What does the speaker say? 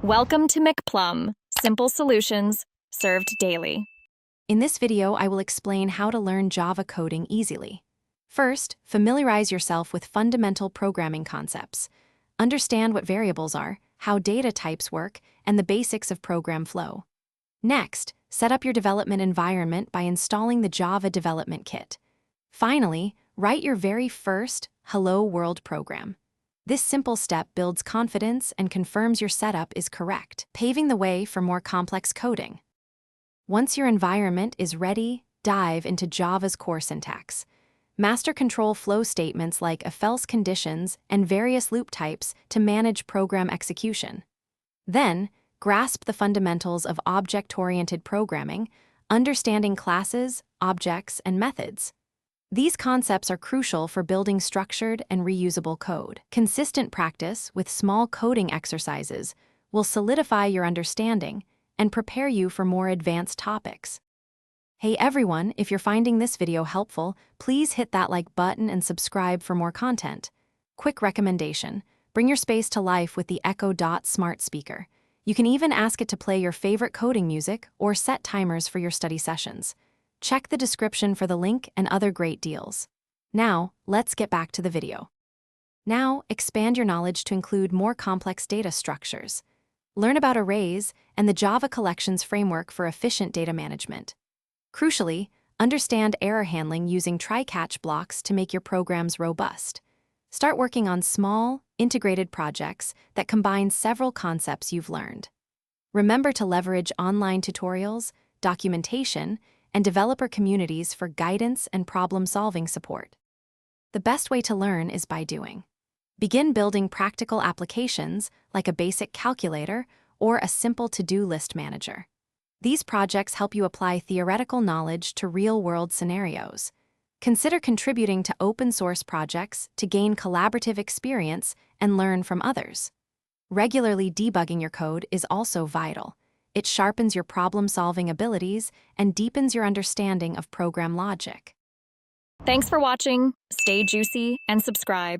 Welcome to McPlum, simple solutions served daily. In this video, I will explain how to learn Java coding easily. First, familiarize yourself with fundamental programming concepts. Understand what variables are, how data types work, and the basics of program flow. Next, set up your development environment by installing the Java Development Kit. Finally, write your very first Hello World program. This simple step builds confidence and confirms your setup is correct, paving the way for more complex coding. Once your environment is ready, dive into Java's core syntax. Master control flow statements like if-else conditions and various loop types to manage program execution. Then, grasp the fundamentals of object-oriented programming, understanding classes, objects, and methods. These concepts are crucial for building structured and reusable code. Consistent practice with small coding exercises will solidify your understanding and prepare you for more advanced topics. Hey everyone, if you're finding this video helpful, please hit that like button and subscribe for more content. Quick recommendation: bring your space to life with the Echo Dot smart speaker. You can even ask it to play your favorite coding music or set timers for your study sessions. Check the description for the link and other great deals. Now, let's get back to the video. Now, expand your knowledge to include more complex data structures. Learn about arrays and the Java Collections framework for efficient data management. Crucially, understand error handling using try-catch blocks to make your programs robust. Start working on small, integrated projects that combine several concepts you've learned. Remember to leverage online tutorials, documentation, and developer communities for guidance and problem-solving support. The best way to learn is by doing. Begin building practical applications like a basic calculator or a simple to-do list manager. These projects help you apply theoretical knowledge to real-world scenarios. Consider contributing to open-source projects to gain collaborative experience and learn from others. Regularly debugging your code is also vital. It sharpens your problem-solving abilities and deepens your understanding of program logic. Thanks for watching. Stay juicy and subscribe.